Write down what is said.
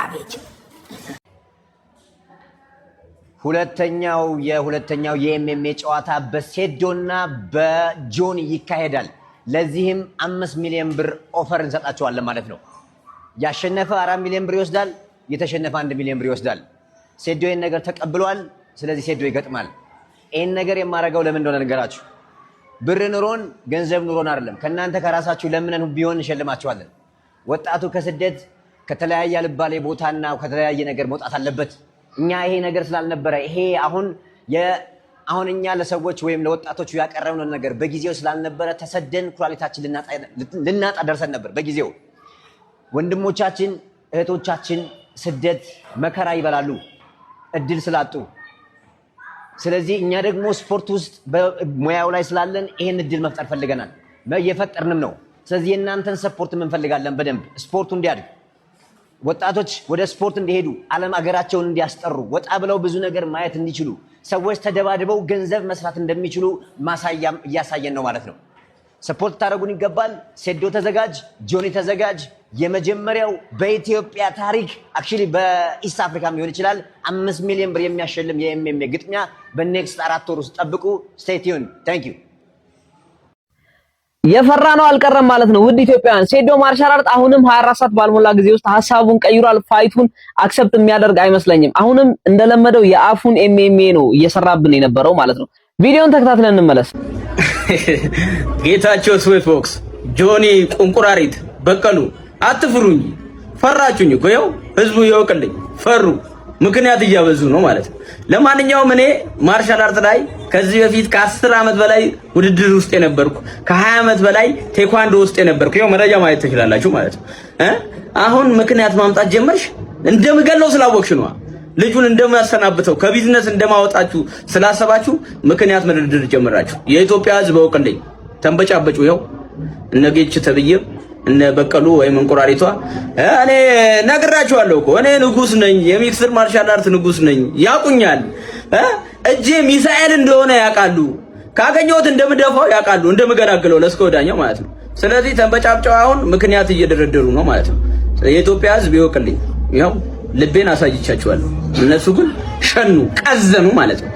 ሳቬጅ ሁለተኛው የኤምኤምኤ ጨዋታ በሴዶና በጆኒ ይካሄዳል። ለዚህም 5 ሚሊዮን ብር ኦፈር እንሰጣቸዋለን ማለት ነው። ያሸነፈ 4 ሚሊዮን ብር ይወስዳል፣ የተሸነፈ 1 ሚሊዮን ብር ይወስዳል። ሴዶ ይህን ነገር ተቀብሏል። ስለዚህ ሴዶ ይገጥማል። ይህን ነገር የማደርገው ለምን እንደሆነ ነገራችሁ። ብር ኑሮን ገንዘብ ኑሮን አይደለም። ከእናንተ ከራሳችሁ ለምነን ቢሆን እንሸልማችኋለን። ወጣቱ ከስደት ከተለያየ አልባሌ ቦታና ከተለያየ ነገር መውጣት አለበት። እኛ ይሄ ነገር ስላልነበረ ይሄ አሁን እኛ ለሰዎች ወይም ለወጣቶቹ ያቀረብነው ነገር በጊዜው ስላልነበረ ተሰደን ኩላሊታችን ልናጣ ደርሰን ነበር። በጊዜው ወንድሞቻችን እህቶቻችን ስደት መከራ ይበላሉ እድል ስላጡ። ስለዚህ እኛ ደግሞ ስፖርት ውስጥ በሙያው ላይ ስላለን ይሄን እድል መፍጠር ፈልገናል፣ እየፈጠርንም ነው። ስለዚህ የእናንተን ሰፖርት እንፈልጋለን። በደንብ ስፖርቱ እንዲያድግ፣ ወጣቶች ወደ ስፖርት እንዲሄዱ፣ ዓለም አገራቸውን እንዲያስጠሩ፣ ወጣ ብለው ብዙ ነገር ማየት እንዲችሉ፣ ሰዎች ተደባድበው ገንዘብ መስራት እንደሚችሉ ማሳያም እያሳየን ነው ማለት ነው። ሰፖርት ታደርጉን ይገባል። ሴዶ ተዘጋጅ፣ ጆኒ ተዘጋጅ። የመጀመሪያው በኢትዮጵያ ታሪክ አክቹሊ በኢስት አፍሪካም ሊሆን ይችላል 5 ሚሊዮን ብር የሚያሸልም የኤምኤምኤ ግጥሚያ በኔክስት 4 ወር ውስጥ ጠብቁ። ስቴይ ቲዩን። ታንክ ዩ። የፈራ ነው አልቀረም ማለት ነው። ውድ ኢትዮጵያውያን ሴዶ ማርሻል አርት አሁንም 24 ሰዓት ባልሞላ ጊዜ ውስጥ ሐሳቡን ቀይሯል። ፋይቱን አክሰፕት የሚያደርግ አይመስለኝም። አሁንም እንደለመደው የአፉን ኤምኤምኤ ነው እየሰራብን የነበረው ማለት ነው። ቪዲዮን ተከታትለን እንመለስ። ጌታቸው ስዌት ቦክስ፣ ጆኒ ቁንቁራሪት፣ በቀሉ አትፍሩኝ። ፈራችሁኝ እኮ ያው ህዝቡ ይወቅልኝ። ፈሩ ምክንያት እያበዙ ነው ማለት ነው። ለማንኛውም እኔ ማርሻል አርት ላይ ከዚህ በፊት ከ10 ዓመት በላይ ውድድር ውስጥ የነበርኩ ከ20 ዓመት በላይ ቴኳንዶ ውስጥ የነበርኩ ያው መረጃ ማየት ትችላላችሁ ማለት ነው። አሁን ምክንያት ማምጣት ጀመርሽ። እንደምገለው ስላወቅሽ ነው። ልጁን እንደማያሰናብተው ከቢዝነስ እንደማወጣችሁ ስላሰባችሁ ምክንያት መደርደር ጀመራችሁ። የኢትዮጵያ ህዝብ ይወቅልኝ። ተንበጫበጩ። ይኸው እነጌች ተብዬ እነ በቀሉ ወይም እንቁራሪቷ እኔ ነግራችኋለሁ እኮ እኔ ንጉስ ነኝ፣ የሚክስድ ማርሻል አርት ንጉስ ነኝ። ያቁኛል። እጄ ሚሳኤል እንደሆነ ያውቃሉ። ካገኘሁት እንደምደፋው ያውቃሉ፣ እንደምገላግለው ለስከ ወዳኛው ማለት ነው። ስለዚህ ተንበጫብጫው አሁን ምክንያት እየደረደሩ ነው ማለት ነው። የኢትዮጵያ ህዝብ ይወቅልኝ። ይኸው ልቤን አሳይቻችኋለሁ። እነሱ ግን ሸኑ፣ ቀዘኑ ማለት ነው።